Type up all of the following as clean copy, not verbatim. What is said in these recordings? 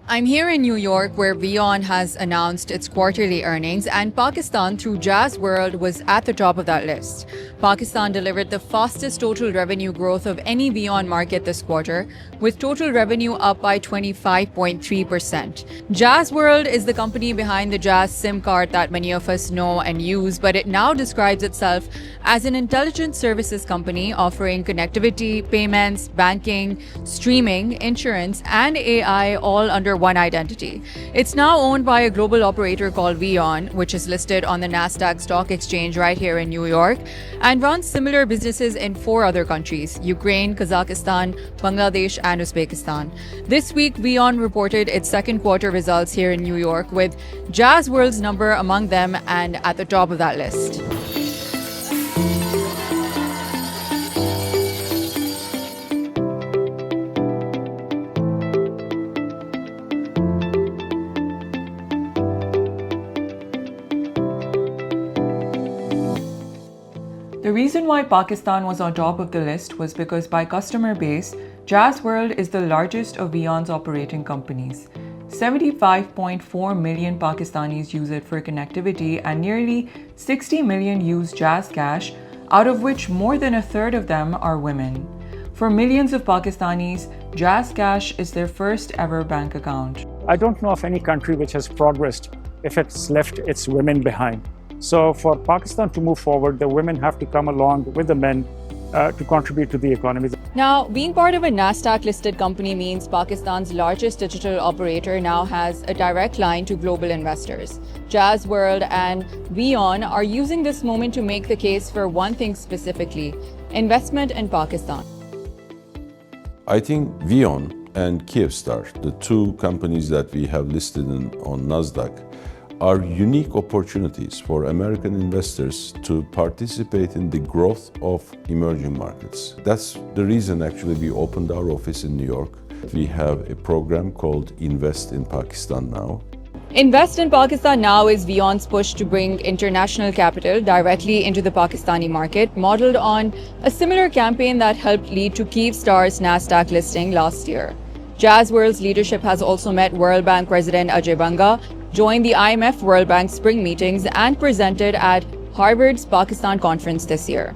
I'm here in New York where VEON has announced its quarterly earnings, and Pakistan through Jazz World was at the top of that list. Pakistan delivered the fastest total revenue growth of any VEON market this quarter, with total revenue up by 25.3%. Jazz World is the company behind the Jazz SIM card that many of us know and use, but it now describes itself as an intelligent services company offering connectivity, payments, banking, streaming, insurance, and AI all under one identity. It's now owned by a global operator called VEON, which is listed on the Nasdaq Stock Exchange right here in New York, and runs similar businesses in 4 other countries: Ukraine, Kazakhstan, Bangladesh, and Uzbekistan. This week, VEON reported its second quarter results here in New York, with Jazz World's number among them and at the top of that list. The reason why Pakistan was on top of the list was because by customer base, Jazz World is the largest of VEON's operating companies. 75.4 million Pakistanis use it for connectivity and nearly 60 million use Jazz Cash, out of which more than a third of them are women. For millions of Pakistanis, Jazz Cash is their first ever bank account. I don't know of any country which has progressed if it's left its women behind. So for Pakistan to move forward, the women have to come along with the men to contribute to the economy. Now, being part of a Nasdaq-listed company means Pakistan's largest digital operator now has a direct line to global investors. Jazz World and VEON are using this moment to make the case for one thing specifically: investment in Pakistan. I think VEON and Kyivstar, the 2 companies that we have listed on Nasdaq, are unique opportunities for American investors to participate in the growth of emerging markets. That's the reason actually we opened our office in New York. We have a program called Invest in Pakistan Now. Invest in Pakistan Now is VEON's push to bring international capital directly into the Pakistani market, modeled on a similar campaign that helped lead to Kyivstar's Nasdaq listing last year. Jazz World's leadership has also met World Bank President Ajay Banga, joined the IMF World Bank spring meetings, and presented at Harvard's Pakistan conference this year.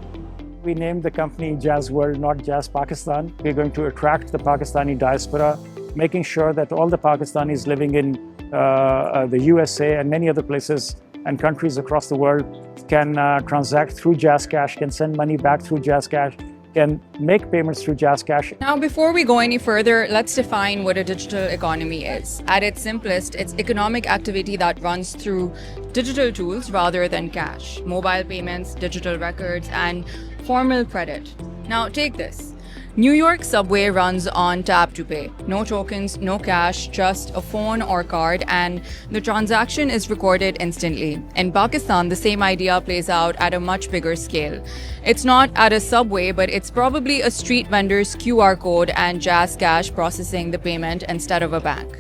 We named the company Jazz World, not Jazz Pakistan. We're going to attract the Pakistani diaspora, making sure that all the Pakistanis living in the USA and many other places and countries across the world can transact through Jazz Cash, can send money back through Jazz Cash, can make payments through Jazz Cash. Now, before we go any further, let's define what a digital economy is. At its simplest, it's economic activity that runs through digital tools rather than cash: mobile payments, digital records, and formal credit. Now, take this. New York subway runs on tap to pay. No tokens, no cash, just a phone or card, and the transaction is recorded instantly. In Pakistan, the same idea plays out at a much bigger scale. It's not at a subway, but it's probably a street vendor's QR code and Jazz Cash processing the payment instead of a bank.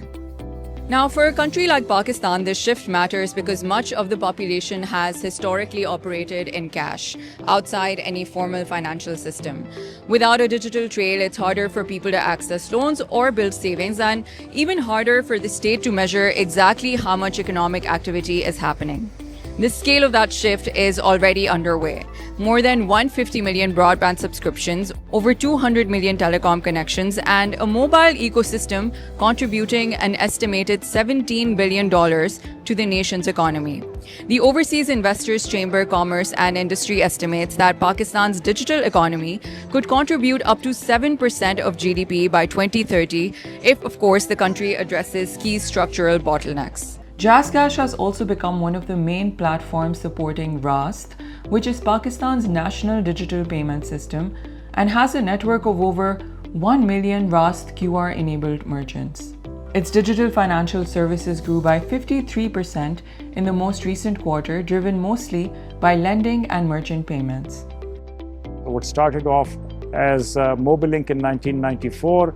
Now, for a country like Pakistan, this shift matters because much of the population has historically operated in cash, outside any formal financial system. Without a digital trail, it's harder for people to access loans or build savings, and even harder for the state to measure exactly how much economic activity is happening. The scale of that shift is already underway. More than 150 million broadband subscriptions, over 200 million telecom connections, and a mobile ecosystem contributing an estimated $17 billion to the nation's economy. The Overseas Investors Chamber Commerce and Industry estimates that Pakistan's digital economy could contribute up to 7% of GDP by 2030 if, of course, the country addresses key structural bottlenecks. Jazz Cash has also become one of the main platforms supporting RAST, which is Pakistan's national digital payment system, and has a network of over 1 million RAST QR-enabled merchants. Its digital financial services grew by 53% in the most recent quarter, driven mostly by lending and merchant payments. What started off as Mobilink in 1994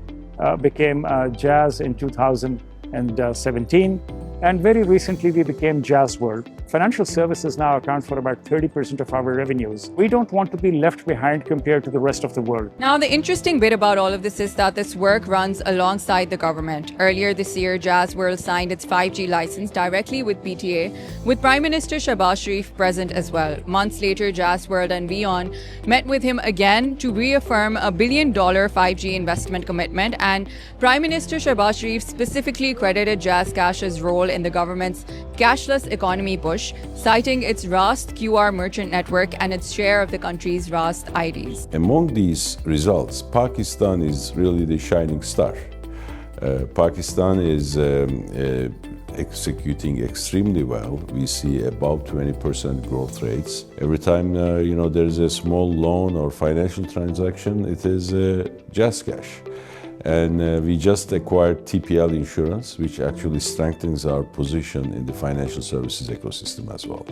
became Jazz in 2017. And very recently, we became Jazz World. Financial services now account for about 30% of our revenues. We don't want to be left behind compared to the rest of the world. Now, the interesting bit about all of this is that this work runs alongside the government. Earlier this year, Jazz World signed its 5G license directly with PTA, with Prime Minister Shehbaz Sharif present as well. Months later, Jazz World and VEON met with him again to reaffirm a $1 billion 5G investment commitment, and Prime Minister Shehbaz Sharif specifically credited JazzCash's role in the government's cashless economy push, citing its Rast QR merchant network and its share of the country's Rast IDs. Among these results, Pakistan is really the shining star. Pakistan is executing extremely well. We see above 20% growth rates. Every time there's a small loan or financial transaction, it is JazzCash. And we just acquired TPL Insurance, which actually strengthens our position in the financial services ecosystem as well.